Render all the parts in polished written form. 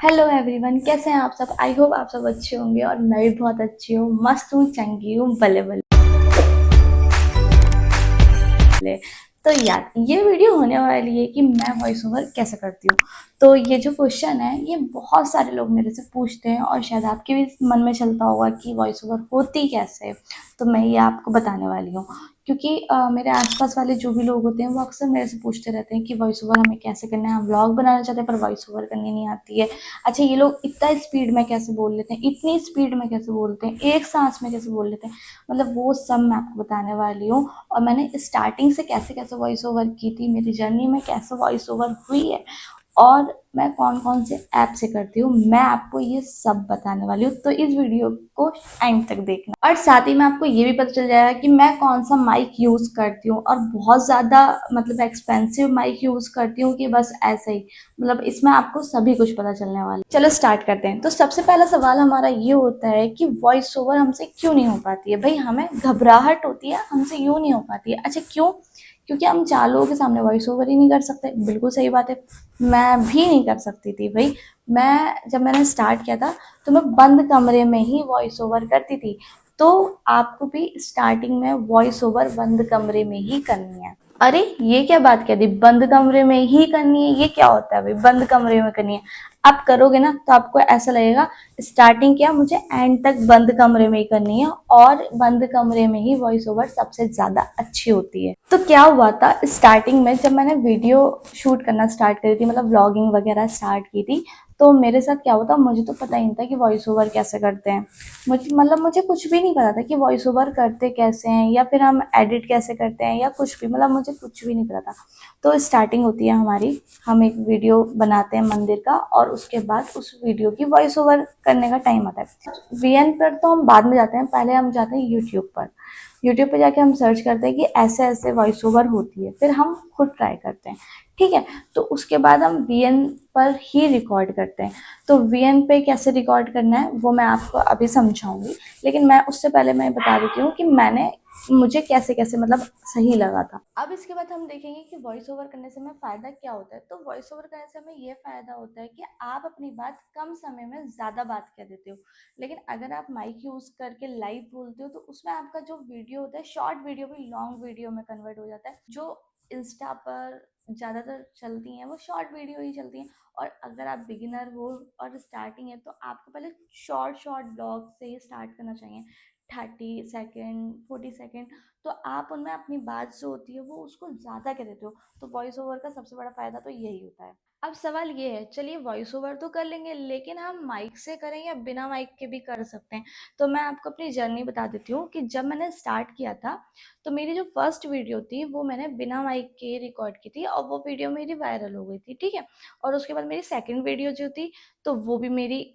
Hello everyone, कैसे हैं आप सब। आई होप आप सब अच्छे होंगे और मैं भी बहुत अच्छी हूँ, मस्त हूँ, चंगी हूँ, बल्ले बल्ले। तो यार ये वीडियो होने वाली है कि मैं वॉइस ओवर कैसे करती हूँ। तो ये जो क्वेश्चन है ये बहुत सारे लोग मेरे से पूछते हैं और शायद आपके भी मन में चलता होगा कि वॉइस ओवर होती कैसे है। तो मैं ये आपको बताने वाली हूँ क्योंकि मेरे आसपास वाले जो भी लोग होते हैं वो अक्सर मेरे से पूछते रहते हैं कि वॉइस ओवर हमें कैसे करना है। हम व्लॉग बनाना चाहते हैं पर वॉइस ओवर करनी नहीं आती है। अच्छा, ये लोग इतना स्पीड में कैसे बोल लेते हैं, इतनी स्पीड में कैसे बोलते हैं, एक सांस में कैसे बोल लेते हैं। मतलब वो सब मैं आपको बताने वाली हूँ। और मैंने स्टार्टिंग से कैसे कैसे वॉइस ओवर की थी, मेरी जर्नी में कैसे वॉइस ओवर हुई है और मैं कौन कौन से ऐप से करती हूँ, मैं आपको ये सब बताने वाली हूँ। तो इस वीडियो को एंड तक देखना और साथ ही में आपको ये भी पता चल जाएगा कि मैं कौन सा माइक यूज़ करती हूँ और बहुत ज़्यादा मतलब एक्सपेंसिव माइक यूज़ करती हूँ कि बस ऐसे ही। मतलब इसमें आपको सभी कुछ पता चलने वाला है। चलो स्टार्ट करते हैं। तो सबसे पहला सवाल हमारा ये होता है कि वॉइस ओवर हमसे क्यों नहीं हो पाती है। भाई हमें घबराहट होती है, हमसे यूँ नहीं हो पाती है। अच्छा क्यों? क्योंकि हम 4 लोगों के सामने वॉइस ओवर ही नहीं कर सकते। बिल्कुल सही बात है, मैं भी नहीं कर सकती थी भाई। जब मैंने स्टार्ट किया था तो मैं बंद कमरे में ही वॉइस ओवर करती थी। तो आपको भी स्टार्टिंग में वॉइस ओवर बंद कमरे में ही करनी है। अरे ये क्या बात कह दी, बंद कमरे में ही करनी है, ये क्या होता है भाई बंद कमरे में करनी है। आप करोगे ना तो आपको ऐसा लगेगा स्टार्टिंग क्या मुझे एंड तक बंद कमरे में ही करनी है और बंद कमरे में ही वॉइस ओवर सबसे ज्यादा अच्छी होती है। तो क्या हुआ था स्टार्टिंग में जब मैंने वीडियो शूट करना स्टार्ट करी थी, मतलब व्लॉगिंग वगैरह स्टार्ट की थी, तो मेरे साथ क्या हुआ था, मुझे तो पता ही नहीं था कि वॉइस ओवर कैसे करते हैं। मुझे कुछ भी नहीं पता था कि वॉइस ओवर करते कैसे हैं या फिर हम एडिट कैसे करते हैं या कुछ भी, मतलब मुझे कुछ भी नहीं पता था। तो स्टार्टिंग होती है हमारी, हम एक वीडियो बनाते हैं मंदिर का और उसके बाद उस वीडियो की वॉइस ओवर करने का टाइम आता है। वीएन पर तो हम बाद में जाते हैं, पहले हम जाते हैं यूट्यूब पर। यूट्यूब पे जाके हम सर्च करते हैं कि ऐसे ऐसे वॉइस ओवर होती है, फिर हम खुद ट्राई करते हैं। ठीक है, तो उसके बाद हम वीएन पर ही रिकॉर्ड करते हैं। तो वीएन पे कैसे रिकॉर्ड करना है वो मैं आपको अभी समझाऊंगी, लेकिन मैं उससे पहले मैं बता देती हूँ कि मुझे कैसे कैसे मतलब सही लगा था। अब इसके बाद हम देखेंगे कि वॉइस ओवर करने से हमें फ़ायदा क्या होता है। तो वॉइस ओवर करने से हमें ये फ़ायदा होता है कि आप अपनी बात कम समय में ज़्यादा बात कह देते हो। लेकिन अगर आप माइक यूज़ करके लाइव बोलते हो तो उसमें आपका जो वीडियो होता है, शॉर्ट वीडियो भी लॉन्ग वीडियो में कन्वर्ट हो जाता है। जो इंस्टा पर ज़्यादातर चलती हैं वो शॉर्ट वीडियो ही चलती हैं। और अगर आप बिगिनर हो और स्टार्टिंग है तो आपको पहले शॉर्ट शॉर्ट ब्लॉग से ही स्टार्ट करना चाहिए, 30 सेकेंड 40 सेकेंड। तो आप उनमें अपनी बात जो होती है वो उसको ज़्यादा कह देते हो। तो वॉइस ओवर का सबसे बड़ा फ़ायदा तो यही होता है। अब सवाल ये है, चलिए वॉइस ओवर तो कर लेंगे लेकिन हम माइक से करें या बिना माइक के भी कर सकते हैं। तो मैं आपको अपनी जर्नी बता देती हूँ कि जब मैंने स्टार्ट किया था तो मेरी जो फर्स्ट वीडियो थी वो मैंने बिना माइक के रिकॉर्ड की थी और वो वीडियो मेरी वायरल हो गई थी। ठीक है, और उसके बाद मेरी सेकंड वीडियो जो थी तो वो भी मेरी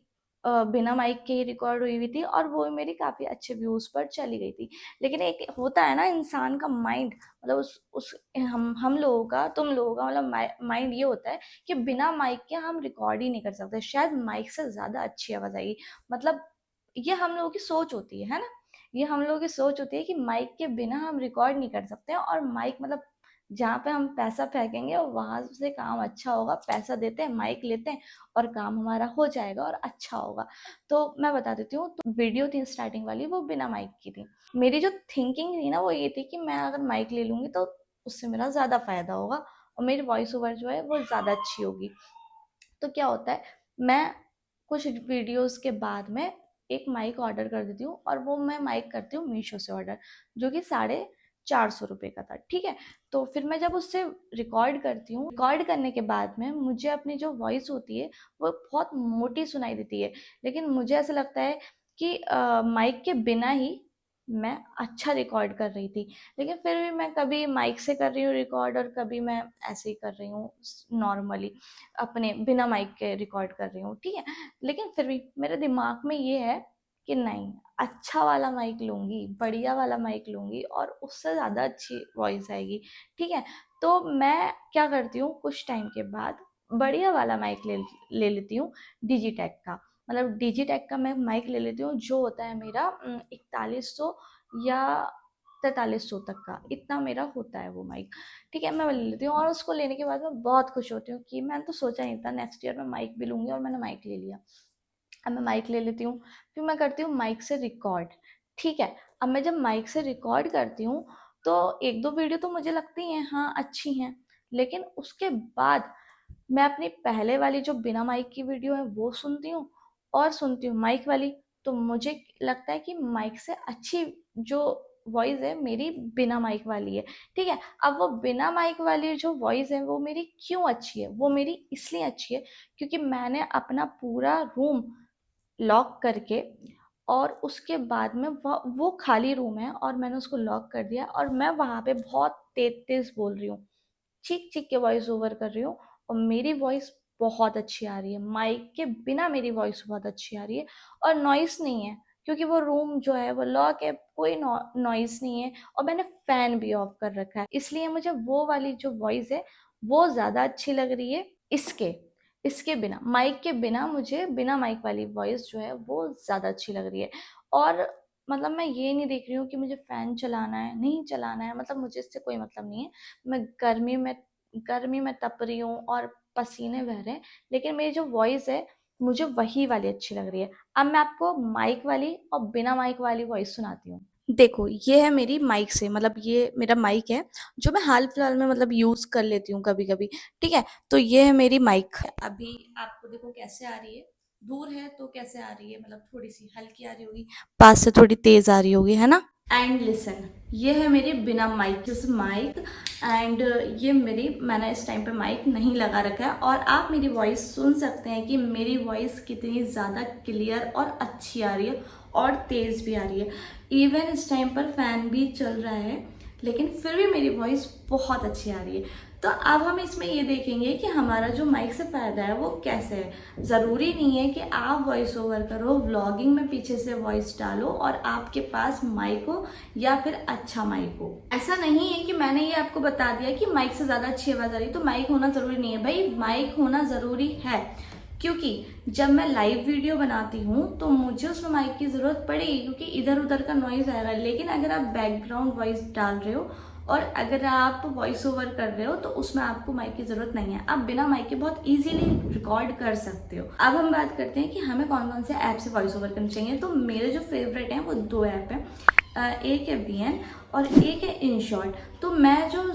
बिना माइक के ही रिकॉर्ड हुई हुई थी और वो भी मेरी काफ़ी अच्छे व्यूज़ पर चली गई थी। लेकिन एक होता है ना इंसान का माइंड, मतलब उस हम लोगों का, तुम लोगों का मतलब माइंड ये होता है कि बिना माइक के हम रिकॉर्ड ही नहीं कर सकते, शायद माइक से ज़्यादा अच्छी आवाज़ आएगी। मतलब ये हम लोगों की सोच होती है ना। ये हम लोगों की सोच होती है कि माइक के बिना हम रिकॉर्ड नहीं कर सकते और माइक मतलब जहाँ पे हम पैसा फेंकेंगे और वहां से काम अच्छा होगा, पैसा देते हैं माइक लेते हैं और काम हमारा हो जाएगा और अच्छा होगा। तो मैं बता देती हूँ, तो वीडियो थी स्टार्टिंग वाली वो बिना माइक की थी। मेरी जो थिंकिंग थी ना वो ये थी कि मैं अगर माइक ले लूंगी तो उससे मेरा ज़्यादा फायदा होगा और मेरी वॉइस ओवर जो है वो ज़्यादा अच्छी होगी। तो क्या होता है, मैं कुछ वीडियोस के बाद में एक माइक ऑर्डर कर देती हूँ और वो मैं माइक करती हूँ मीशो से ऑर्डर, जो कि 450 रुपये का था। ठीक है, तो फिर मैं जब उससे रिकॉर्ड करती हूँ, रिकॉर्ड करने के बाद में मुझे अपनी जो वॉइस होती है वो बहुत मोटी सुनाई देती है। लेकिन मुझे ऐसा लगता है कि माइक के बिना ही मैं अच्छा रिकॉर्ड कर रही थी। लेकिन फिर भी मैं कभी माइक से कर रही हूँ रिकॉर्ड और कभी मैं ऐसे ही कर रही हूँ नॉर्मली, अपने बिना माइक के रिकॉर्ड कर रही हूँ। ठीक है, लेकिन फिर भी मेरे दिमाग में ये है कि नहीं, अच्छा वाला माइक लूंगी, बढ़िया वाला माइक लूंगी और उससे ज़्यादा अच्छी वॉइस आएगी। ठीक है, तो मैं क्या करती हूँ, कुछ टाइम के बाद बढ़िया वाला माइक ले लेती हूँ, डिजिटेक का। मतलब डिजिटेक का मैं माइक ले लेती हूँ जो होता है मेरा 4100 या 4300 तक का, इतना मेरा होता है वो माइक। ठीक है, मैं वो ले लेती हूँ और उसको लेने के बाद मैं बहुत खुश होती हूँ कि मैंने तो सोचा नहीं था नेक्स्ट ईयर मैं माइक भी लूँगी, और मैंने माइक ले लिया। अब मैं माइक ले लेती हूँ, फिर मैं करती हूँ माइक से रिकॉर्ड। ठीक है, अब मैं जब माइक से रिकॉर्ड करती हूँ तो एक दो वीडियो तो मुझे लगती हैं हाँ अच्छी हैं, लेकिन उसके बाद मैं अपनी पहले वाली जो बिना माइक की वीडियो है वो सुनती हूँ और सुनती हूँ माइक वाली, तो मुझे लगता है कि माइक से अच्छी जो वॉइस है मेरी बिना माइक वाली है। ठीक है, अब वो बिना माइक वाली जो वॉइस है वो मेरी क्यों अच्छी है, वो मेरी इसलिए अच्छी है क्योंकि मैंने अपना पूरा रूम लॉक करके, और उसके बाद में वो खाली रूम है और मैंने उसको लॉक कर दिया और मैं वहाँ पे बहुत तेज तेज बोल रही हूँ, चीख चीख के वॉइस ओवर कर रही हूँ, और मेरी वॉइस बहुत अच्छी आ रही है, माइक के बिना मेरी वॉइस बहुत अच्छी आ रही है, और नॉइस नहीं है क्योंकि वो रूम जो है वो लॉक है, कोई नॉइस नहीं है, और मैंने फैन भी ऑफ कर रखा है, इसलिए मुझे वो वाली जो वॉइस है वो ज्यादा अच्छी लग रही है। इसके इसके बिना, माइक के बिना, मुझे बिना माइक वाली वॉइस जो है वो ज्यादा अच्छी लग रही है। और मतलब मैं ये नहीं देख रही हूँ कि मुझे फैन चलाना है नहीं चलाना है, मतलब मुझे इससे कोई मतलब नहीं है। मैं गर्मी में तप रही हूँ और पसीने बह रहे हैं, लेकिन मेरी जो वॉइस है मुझे वही वाली अच्छी लग रही है। अब मैं आपको माइक वाली और बिना माइक वाली वॉइस सुनाती हूँ। देखो, ये है मेरी माइक से, मतलब ये मेरा माइक है जो मैं हाल फिलहाल में मतलब यूज कर लेती हूँ कभी कभी। ठीक है, तो ये है मेरी माइक। अभी आपको देखो कैसे आ रही है, दूर है तो कैसे आ रही है, मतलब थोड़ी सी हल्की आ रही होगी, पास से थोड़ी तेज आ रही होगी, है ना। एंड लिसन, ये है मेरी बिना माइक की माइक। एंड ये मेरी, मैंने इस टाइम पे माइक नहीं लगा रखा है, और आप मेरी वॉइस सुन सकते हैं कि मेरी वॉइस कितनी ज़्यादा क्लियर और अच्छी आ रही है और तेज़ भी आ रही है। इवन इस टाइम पर फैन भी चल रहा है, लेकिन फिर भी मेरी वॉइस बहुत अच्छी आ रही है। तो अब हम इसमें ये देखेंगे कि हमारा जो माइक से फ़ायदा है वो कैसे है। ज़रूरी नहीं है कि आप वॉइस ओवर करो, व्लॉगिंग में पीछे से वॉइस डालो और आपके पास माइक हो या फिर अच्छा माइक हो। ऐसा नहीं है कि मैंने ये आपको बता दिया कि माइक से ज़्यादा अच्छी आवाज़ आ रही है तो माइक होना ज़रूरी नहीं है। भाई माइक होना ज़रूरी है, क्योंकि जब मैं लाइव वीडियो बनाती हूँ तो मुझे उसमें माइक की ज़रूरत पड़ेगी क्योंकि इधर उधर का नॉइज़ आएगा। लेकिन अगर आप बैकग्राउंड वॉइस डाल रहे हो और अगर आप वॉइस ओवर कर रहे हो तो उसमें आपको माइक की ज़रूरत नहीं है, आप बिना माइक के बहुत इजीली रिकॉर्ड कर सकते हो। अब हम बात करते हैं कि हमें कौन कौन से ऐप से वॉइस ओवर करनी चाहिए। तो मेरे जो फेवरेट हैं वो दो ऐप हैं, एक है VN और एक है InShot। तो मैं जो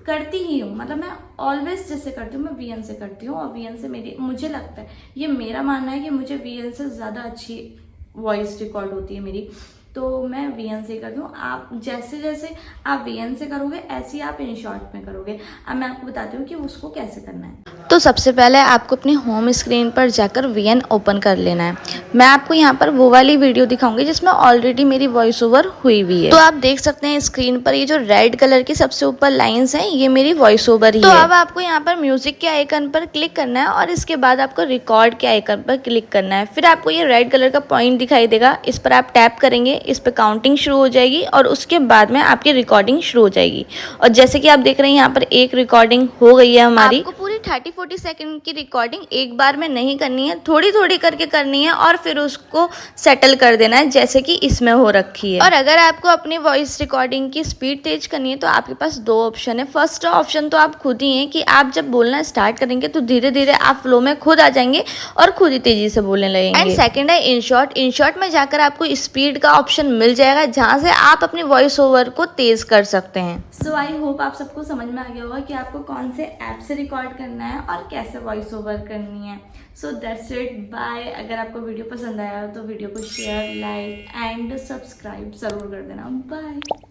करती ही हूँ, मतलब मैं ऑलवेज जैसे करती हूँ मैं VN से करती हूँ, और VN से मेरी, मुझे लगता है, ये मेरा मानना है कि मुझे VN से ज़्यादा अच्छी वॉइस रिकॉर्ड होती है मेरी, तो मैं VN से करती हूँ। आप जैसे जैसे आप VN से करोगे ऐसे ही आप InShot में करोगे। अब मैं आपको बताती हूँ कि उसको कैसे करना है। तो सबसे पहले आपको अपनी होम स्क्रीन पर जाकर VN ओपन कर लेना है। मैं आपको यहाँ पर वो वाली वीडियो दिखाऊंगी जिसमें ऑलरेडी मेरी वॉइस ओवर हुई हुई है। तो आप देख सकते हैं स्क्रीन पर ये जो रेड कलर की सबसे ऊपर लाइंस हैं, ये मेरी वॉइस ओवर ही है। तो अब आपको यहाँ पर म्यूजिक के आइकन पर क्लिक करना है और इसके बाद आपको रिकॉर्ड के आइकन पर क्लिक करना है। फिर आपको ये रेड कलर का पॉइंट दिखाई देगा, इस पर आप टैप करेंगे, इस पर काउंटिंग शुरू हो जाएगी और उसके बाद में आपकी रिकॉर्डिंग शुरू हो जाएगी। और जैसे कि आप देख रहे हैं यहाँ पर एक रिकॉर्डिंग हो गई है हमारी। आपको पूरी 30-40 सेकंड की रिकॉर्डिंग एक बार में नहीं करनी है, थोड़ी थोड़ी करके करनी है और फिर उसको सेटल कर देना है जैसे कि इसमें हो रखी है। और अगर आपको अपनी वॉइस रिकॉर्डिंग की स्पीड तेज करनी है तो आपके पास दो ऑप्शन है। फर्स्ट ऑप्शन तो आप खुद ही हैं कि आप जब बोलना स्टार्ट करेंगे तो धीरे धीरे आप फ्लो में खुद आ जाएंगे और खुद ही तेजी से बोलने लगेंगे। एंड सेकंड है InShot। InShot में जाकर आपको स्पीड का ऑप्शन मिल जाएगा जहां से आप अपनी वॉइस ओवर को तेज कर सकते हैं। सो आई होप आप सबको समझ में आ गया होगा कि आपको कौन से ऐप से रिकॉर्ड करना है और कैसे वॉइस ओवर करनी है। So that's it, bye. अगर आपको वीडियो पसंद आया तो वीडियो को शेयर, लाइक एंड सब्सक्राइब जरूर कर देना। बाय।